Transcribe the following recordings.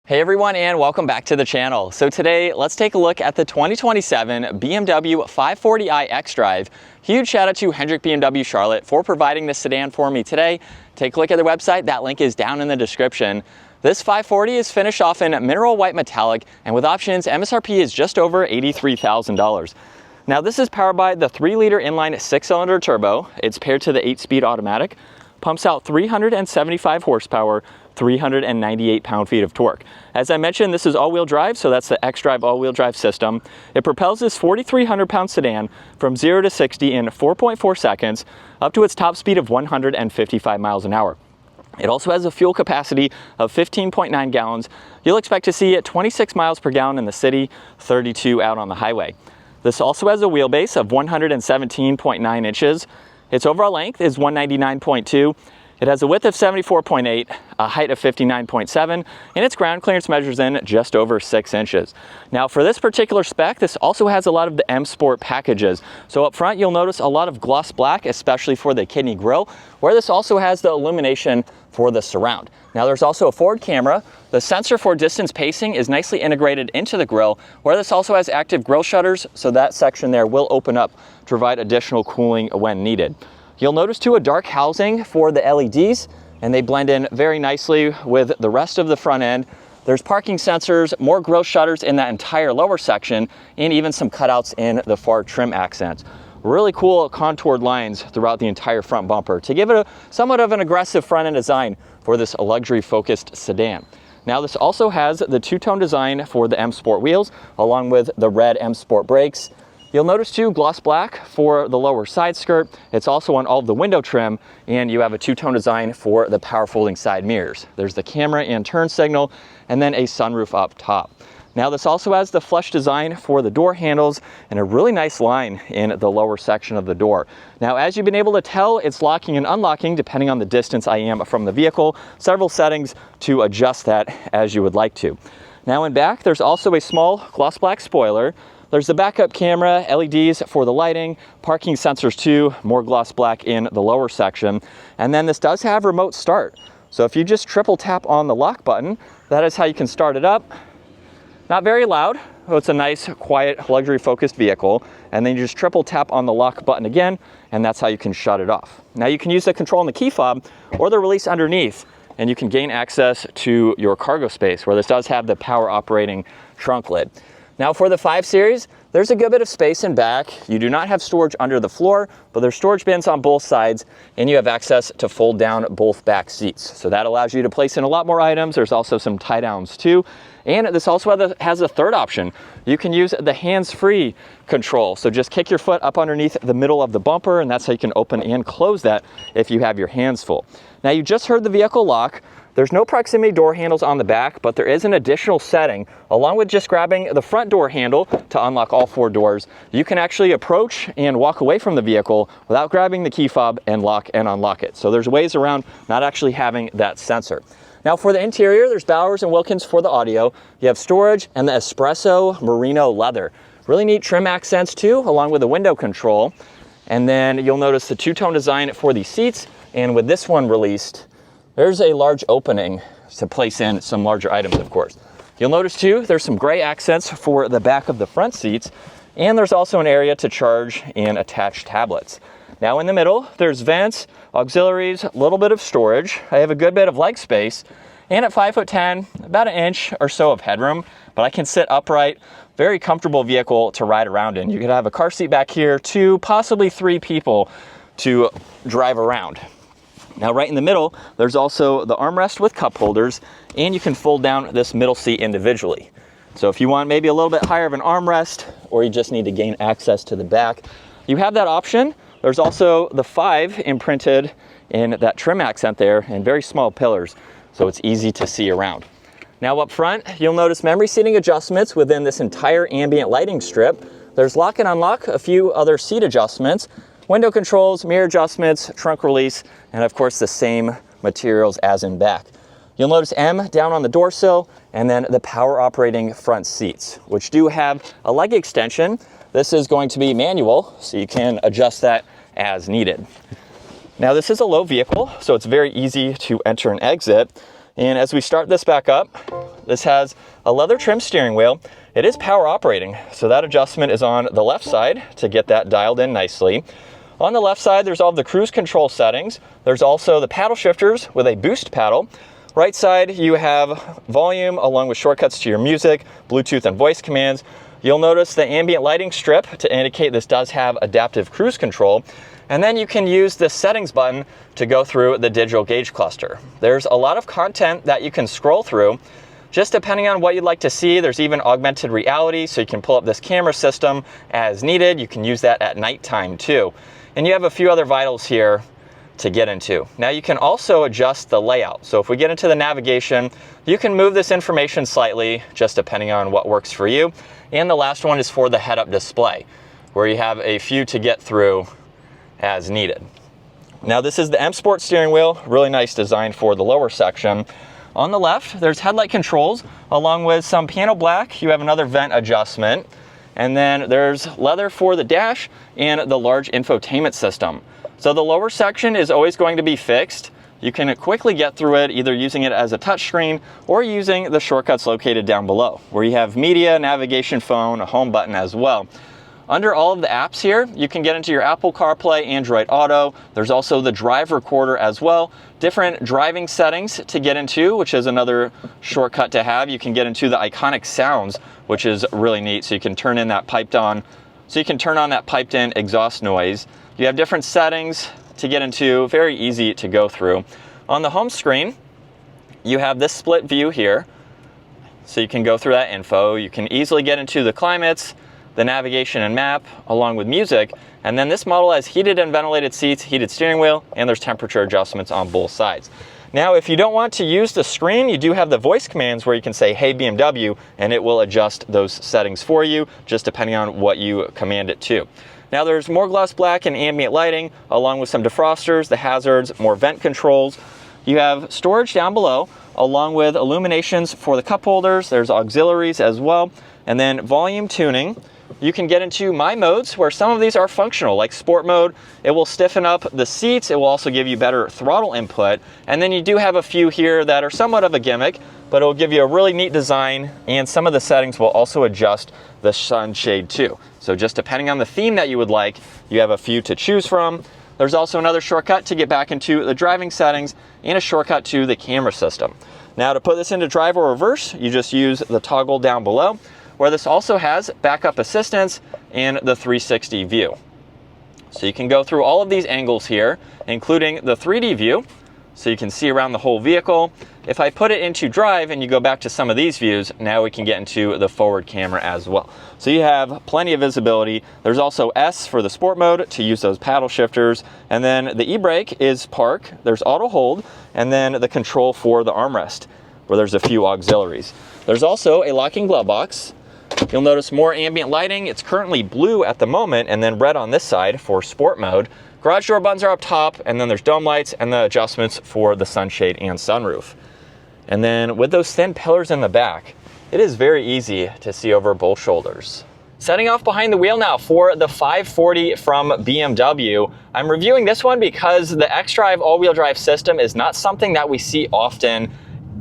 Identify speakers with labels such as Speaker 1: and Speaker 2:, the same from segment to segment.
Speaker 1: Hey everyone, and welcome back to the channel. So today, let's take a look at the 2027 BMW 540i xDrive. Huge shout out to Hendrick BMW Charlotte for providing this sedan for me today. Take a look at their website, that link is down in the description. This 540 is finished off in mineral white metallic, and with options, MSRP is just over $83,000. Now this is powered by the 3-liter inline 6-cylinder turbo. It's paired to the 8-speed automatic, pumps out 375 horsepower, 398 pound-feet of torque. As I mentioned, this is all-wheel drive, so that's the xDrive all-wheel drive system. It propels this 4,300-pound sedan from 0 to 60 in 4.4 seconds, up to its top speed of 155 miles an hour. It also has a fuel capacity of 15.9 gallons. You'll expect to see it 26 miles per gallon in the city, 32 out on the highway. This also has a wheelbase of 117.9 inches. Its overall length is 199.2. It has a width of 74.8, a height of 59.7, and its ground clearance measures in just over 6 inches. Now for this particular spec, this also has a lot of the M Sport packages. So up front, you'll notice a lot of gloss black, especially for the kidney grille, where this also has the illumination for the surround. Now there's also a forward camera. The sensor for distance pacing is nicely integrated into the grille, where this also has active grille shutters, so that section there will open up to provide additional cooling when needed. You'll notice too a dark housing for the LEDs, and they blend in very nicely with the rest of the front end. There's parking sensors, more grille shutters in that entire lower section, and even some cutouts in the FOURR trim accents. Really cool contoured lines throughout the entire front bumper to give it a somewhat of an aggressive front end design for this luxury focused sedan. Now this also has the two-tone design for the M Sport wheels, along with the red M Sport brakes. You'll notice too gloss black for the lower side skirt. It's also on all of the window trim, and you have a two-tone design for the power folding side mirrors. There's the camera and turn signal, and then a sunroof up top. Now this also has the flush design for the door handles and a really nice line in the lower section of the door. Now as you've been able to tell, it's locking and unlocking depending on the distance I am from the vehicle. Several settings to adjust that as you would like to. Now in back, there's also a small gloss black spoiler. There's the backup camera, LEDs for the lighting, parking sensors too, more gloss black in the lower section. And then this does have remote start. So if you just triple tap on the lock button, that is how you can start it up. Not very loud, so it's a nice, quiet, luxury-focused vehicle. And then you just triple tap on the lock button again, and that's how you can shut it off. Now you can use the control on the key fob or the release underneath, and you can gain access to your cargo space, where this does have the power operating trunk lid. Now for the 5 Series, there's a good bit of space in back. You do not have storage under the floor, but there's storage bins on both sides, and you have access to fold down both back seats. So that allows you to place in a lot more items. There's also some tie downs too. And this also has a third option. You can use the hands-free control. So just kick your foot up underneath the middle of the bumper, and that's how you can open and close that if you have your hands full. Now you just heard the vehicle lock. There's no proximity door handles on the back, but there is an additional setting. Along with just grabbing the front door handle to unlock all 4 doors, you can actually approach and walk away from the vehicle without grabbing the key fob and lock and unlock it. So there's ways around not actually having that sensor. Now for the interior, there's Bowers and Wilkins for the audio. You have storage and the espresso merino leather. Really neat trim accents too, along with the window control. And then you'll notice the two-tone design for the seats, and with this one released, there's a large opening to place in some larger items, of course. You'll notice too, there's some gray accents for the back of the front seats, and there's also an area to charge and attach tablets. Now in the middle, there's vents, auxiliaries, a little bit of storage. I have a good bit of leg space, and at 5'10", about 1 inch or so of headroom, but I can sit upright. Very comfortable vehicle to ride around in. You could have a car seat back here, 2, possibly 3 people to drive around. Now right in the middle, there's also the armrest with cup holders, and you can fold down this middle seat individually. So if you want maybe a little bit higher of an armrest, or you just need to gain access to the back, you have that option. There's also the 5 imprinted in that trim accent there, and very small pillars, so it's easy to see around. Now up front, you'll notice memory seating adjustments within this entire ambient lighting strip. There's lock and unlock, a few other seat adjustments, window controls, mirror adjustments, trunk release, and of course the same materials as in back. You'll notice M down on the door sill, and then the power operating front seats, which do have a leg extension. This is going to be manual, so you can adjust that as needed. Now this is a low vehicle, so it's very easy to enter and exit. And as we start this back up, this has a leather trim steering wheel. It is power operating, so that adjustment is on the left side to get that dialed in nicely. On the left side, there's all the cruise control settings. There's also the paddle shifters with a boost paddle. Right side, you have volume along with shortcuts to your music, Bluetooth and voice commands. You'll notice the ambient lighting strip to indicate this does have adaptive cruise control. And then you can use the settings button to go through the digital gauge cluster. There's a lot of content that you can scroll through. Just depending on what you'd like to see, there's even augmented reality, so you can pull up this camera system as needed. You can use that at nighttime too. And you have a few other vitals here to get into. Now you can also adjust the layout. So if we get into the navigation, you can move this information slightly, just depending on what works for you. And the last one is for the head-up display, where you have a few to get through as needed. Now this is the M Sport steering wheel, really nice design for the lower section. On the left, there's headlight controls, along with some piano black. You have another vent adjustment. And then there's leather for the dash and the large infotainment system. So the lower section is always going to be fixed. You can quickly get through it either using it as a touchscreen or using the shortcuts located down below, where you have media, navigation, phone, a home button as well. Under all of the apps here, you can get into your Apple CarPlay, Android Auto. There's also the drive recorder as well. Different driving settings to get into, which is another shortcut to have. You can get into the iconic sounds, which is really neat. So you can turn in that turn on that piped in exhaust noise. You have different settings to get into, very easy to go through. On the home screen, you have this split view here. So you can go through that info. You can easily get into the climates, the navigation and map, along with music. And then this model has heated and ventilated seats, heated steering wheel, and there's temperature adjustments on both sides. Now, if you don't want to use the screen, you do have the voice commands where you can say, "Hey BMW," and it will adjust those settings for you, just depending on what you command it to. Now there's more gloss black and ambient lighting, along with some defrosters, the hazards, more vent controls. You have storage down below, along with illuminations for the cup holders. There's auxiliaries as well, and then volume tuning. You can get into my modes, where some of these are functional, like sport mode. It will stiffen up the seats. It will also give you better throttle input. And then you do have a few here that are somewhat of a gimmick, but it will give you a really neat design. And some of the settings will also adjust the sunshade too. So just depending on the theme that you would like, you have a few to choose from. There's also another shortcut to get back into the driving settings and a shortcut to the camera system. Now to put this into drive or reverse, you just use the toggle down below, where this also has backup assistance and the 360 view. So you can go through all of these angles here, including the 3D view, so you can see around the whole vehicle. If I put it into drive and you go back to some of these views, now we can get into the forward camera as well. So you have plenty of visibility. There's also S for the sport mode to use those paddle shifters. And then the e-brake is park. There's auto hold, and then the control for the armrest, where there's a few auxiliaries. There's also a locking glove box. You'll notice more ambient lighting. It's currently blue at the moment, and then red on this side for sport mode. Garage door buttons are up top, and then there's dome lights and the adjustments for the sunshade and sunroof. And then with those thin pillars in the back, it is very easy to see over both shoulders. Setting off behind the wheel now for the 540 from BMW. I'm reviewing this one because the xDrive all-wheel drive system is not something that we see often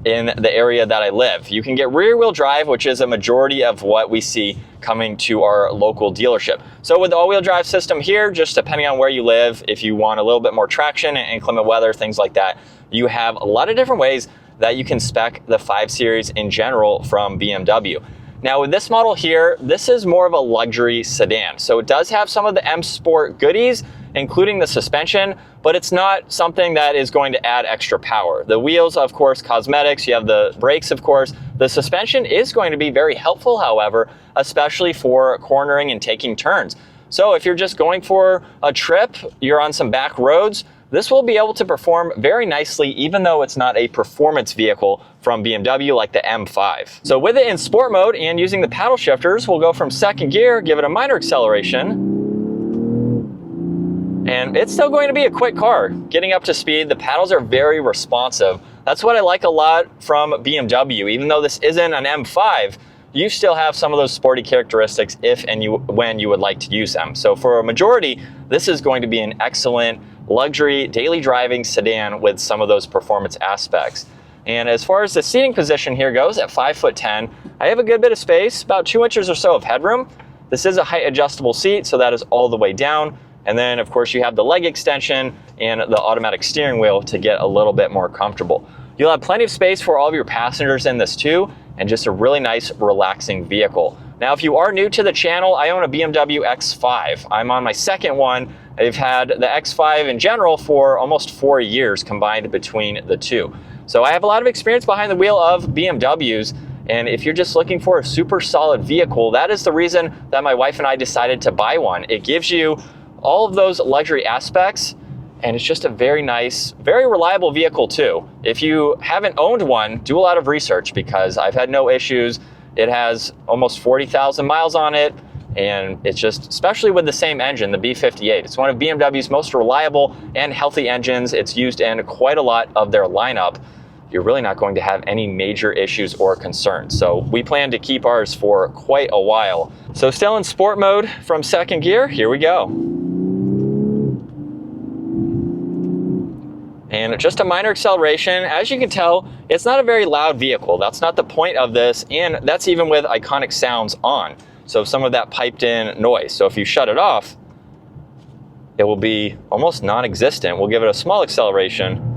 Speaker 1: in the area that I live. You can get rear wheel drive, which is a majority of what we see coming to our local dealership. So with the all-wheel drive system here, just depending on where you live, if you want a little bit more traction and inclement weather, things like that, you have a lot of different ways that you can spec the 5 Series in general from BMW. Now with this model here, this is more of a luxury sedan. So it does have some of the M Sport goodies, including the suspension, but it's not something that is going to add extra power. The wheels, of course, cosmetics. You have the brakes, of course. The suspension is going to be very helpful, however, especially for cornering and taking turns. So if you're just going for a trip, you're on some back roads, this will be able to perform very nicely, even though it's not a performance vehicle from BMW like the M5. So with it in sport mode and using the paddle shifters, we'll go from second gear, give it a minor acceleration, and it's still going to be a quick car. Getting up to speed, the paddles are very responsive. That's what I like a lot from BMW. Even though this isn't an M5, you still have some of those sporty characteristics if and when you would like to use them. So for a majority, this is going to be an excellent luxury daily driving sedan with some of those performance aspects. And as far as the seating position here goes, at 5'10", I have a good bit of space, about 2 inches or so of headroom. This is a height adjustable seat, so that is all the way down. And then of course you have the leg extension and the automatic steering wheel to get a little bit more comfortable. You'll have plenty of space for all of your passengers in this too, and just a really nice, relaxing vehicle. Now, if you are new to the channel, I own a BMW X5. I'm on my second one. I've had the X5 in general for almost 4 years combined between the two. So I have a lot of experience behind the wheel of BMWs, and if you're just looking for a super solid vehicle, that is the reason that my wife and I decided to buy one. It gives you all of those luxury aspects, and it's just a very nice, very reliable vehicle too. If you haven't owned one, do a lot of research because I've had no issues. It has almost 40,000 miles on it, and it's just, especially with the same engine, the B58. It's one of BMW's most reliable and healthy engines. It's used in quite a lot of their lineup. You're really not going to have any major issues or concerns. So we plan to keep ours for quite a while. So still in sport mode from second gear, here we go. And just a minor acceleration. As you can tell, it's not a very loud vehicle. That's not the point of this, and that's even with iconic sounds on. So some of that piped in noise. So if you shut it off, it will be almost non-existent. We'll give it a small acceleration.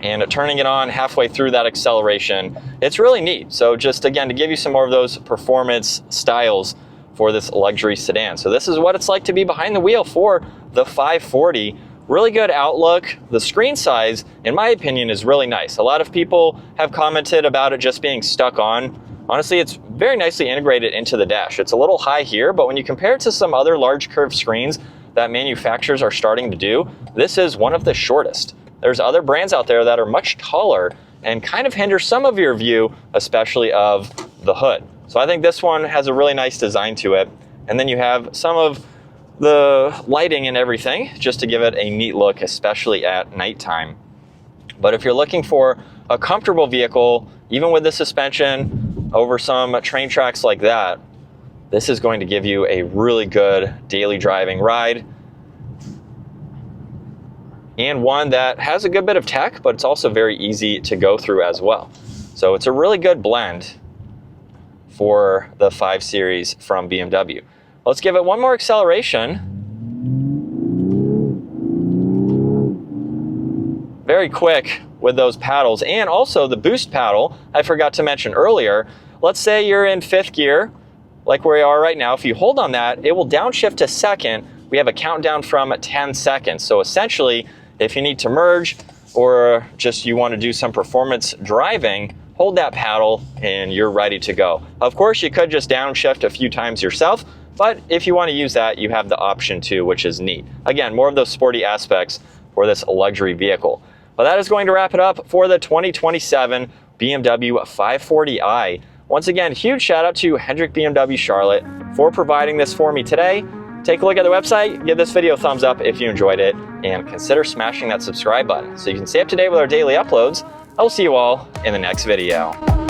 Speaker 1: And turning it on halfway through that acceleration, it's really neat. So just again, to give you some more of those performance styles for this luxury sedan. So this is what it's like to be behind the wheel for the 540. Really good outlook. The screen size, in my opinion, is really nice. A lot of people have commented about it just being stuck on. Honestly, it's very nicely integrated into the dash. It's a little high here, but when you compare it to some other large curved screens that manufacturers are starting to do, this is one of the shortest. There's other brands out there that are much taller and kind of hinder some of your view, especially of the hood. So I think this one has a really nice design to it. And then you have some of the lighting and everything just to give it a neat look, especially at nighttime. But if you're looking for a comfortable vehicle, even with the suspension over some train tracks like that, this is going to give you a really good daily driving ride. And one that has a good bit of tech, but it's also very easy to go through as well. So it's a really good blend for the 5 Series from BMW. Let's give it one more acceleration. Very quick with those paddles, and also the boost paddle, I forgot to mention earlier. Let's say you're in 5th gear, like where you are right now. If you hold on that, it will downshift to 2nd. We have a countdown from 10 seconds. So essentially, if you need to merge or just you want to do some performance driving, hold that paddle and you're ready to go. Of course, you could just downshift a few times yourself, but if you want to use that, you have the option too, which is neat. Again, more of those sporty aspects for this luxury vehicle. Well, that is going to wrap it up for the 2027 BMW 540i. Once again, huge shout out to Hendrick BMW Charlotte for providing this for me today. Take a look at the website, give this video a thumbs up if you enjoyed it, and consider smashing that subscribe button so you can stay up to date with our daily uploads. I will see you all in the next video.